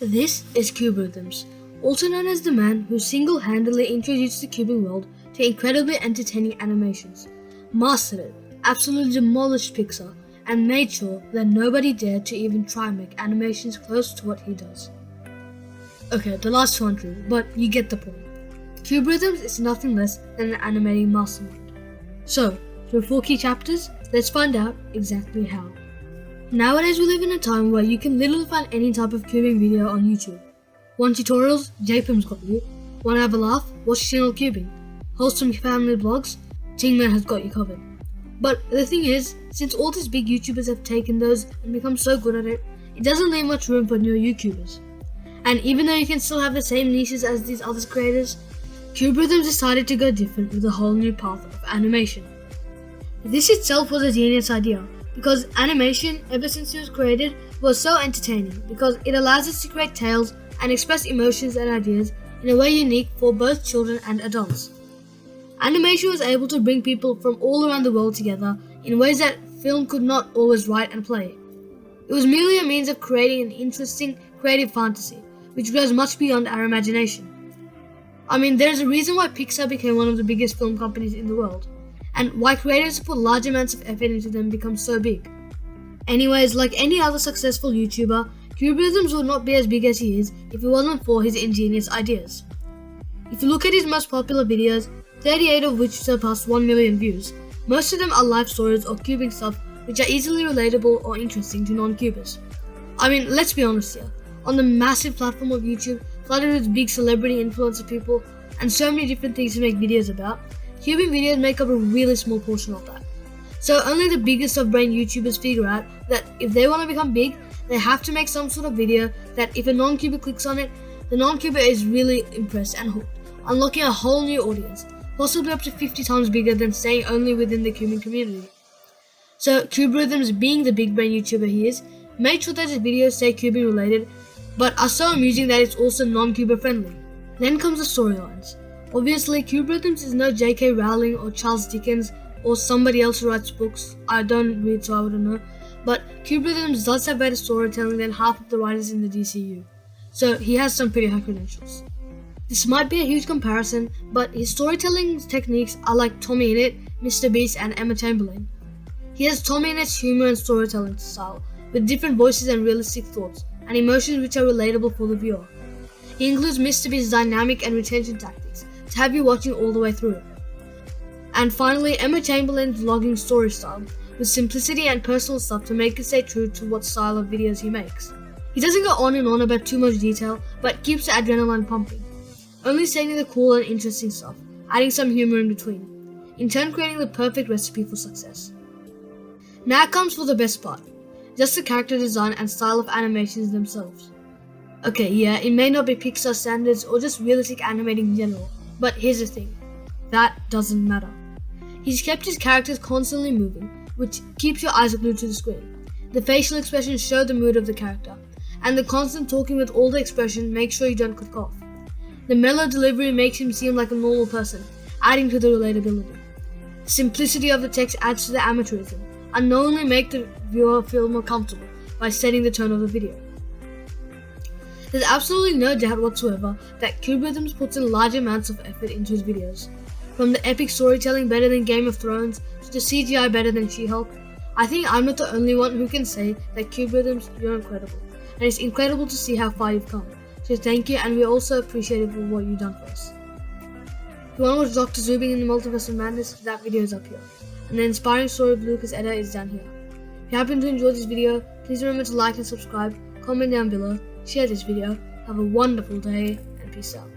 This is Cubeorithms, also known as the man who single-handedly introduced the cubing world to incredibly entertaining animations, mastered it, absolutely demolished Pixar, and made sure that nobody dared to even try and make animations close to what he does. Okay, the last two aren't true, but you get the point. Cubeorithms is nothing less than an animating mastermind. So, through 4 key chapters, let's find out exactly how. Nowadays we live in a time where you can literally find any type of cubing video on YouTube. Want tutorials? JPEM's got you. Want to have a laugh? Watch channel cubing. Wholesome family blogs? Tingman has got you covered. But the thing is, since all these big YouTubers have taken those and become so good at it, it doesn't leave much room for new YouTubers. And even though you can still have the same niches as these other creators, Cubeorithms decided to go different with a whole new path of animation. This itself was a genius idea, because animation, ever since it was created, was so entertaining because it allows us to create tales and express emotions and ideas in a way unique for both children and adults. Animation was able to bring people from all around the world together in ways that film could not always write and play. It was merely a means of creating an interesting, creative fantasy, which goes much beyond our imagination. I mean, there's a reason why Pixar became one of the biggest film companies in the world, and why creators who put large amounts of effort into them become so big. Anyways, like any other successful YouTuber, Cubeorithms would not be as big as he is if it wasn't for his ingenious ideas. If you look at his most popular videos, 38 of which surpassed 1 million views, most of them are life stories or cubing stuff which are easily relatable or interesting to non-cubers. I mean, let's be honest here, on the massive platform of YouTube, flooded with big celebrity influencer people, and so many different things to make videos about, cubing videos make up a really small portion of that. So only the biggest of brain YouTubers figure out that if they want to become big, they have to make some sort of video that if a non-cuber clicks on it, the non-cuber is really impressed and hooked, unlocking a whole new audience, possibly up to 50 times bigger than staying only within the cubing community. So Cubeorithms, being the big brain YouTuber he is, made sure that his videos stay cubing related, but are so amusing that it's also non-cuber friendly. Then comes the storylines. Obviously, Cubeorithms is no J.K. Rowling or Charles Dickens or somebody else who writes books. I don't read, so I wouldn't know. But Cubeorithms does have better storytelling than half of the writers in the DCU. So he has some pretty high credentials. This might be a huge comparison, but his storytelling techniques are like Tommy Innit, Mr. Beast, and Emma Chamberlain. He has Tommy Innit's humor and storytelling style, with different voices and realistic thoughts, and emotions which are relatable for the viewer. He includes Mr. Beast's dynamic and retention tactics to have you watching all the way through. And finally, Emma Chamberlain's vlogging story style, with simplicity and personal stuff to make it stay true to what style of videos he makes. He doesn't go on and on about too much detail, but keeps the adrenaline pumping, only saying the cool and interesting stuff, adding some humor in between, in turn creating the perfect recipe for success. Now comes for the best part, just the character design and style of animations themselves. Okay, yeah, it may not be Pixar standards or just realistic animating in general, but here's the thing, that doesn't matter. He's kept his characters constantly moving, which keeps your eyes glued to the screen. The facial expressions show the mood of the character, and the constant talking with all the expression makes sure you don't click off. The mellow delivery makes him seem like a normal person, adding to the relatability. The simplicity of the text adds to the amateurism, and knowingly make the viewer feel more comfortable by setting the tone of the video. There's absolutely no doubt whatsoever that Cubeorithms puts in large amounts of effort into his videos. From the epic storytelling better than Game of Thrones to the CGI better than She-Hulk, I think I'm not the only one who can say that Cubeorithms, you're incredible. And it's incredible to see how far you've come. So thank you, and we also appreciate it for what you've done for us. If you want to watch Dr. Zubing in the Multiverse of Madness, that video is up here. And the inspiring story of Lucas Edda is down here. If you happen to enjoy this video, please remember to like and subscribe, comment down below, share this video, have a wonderful day, and peace out.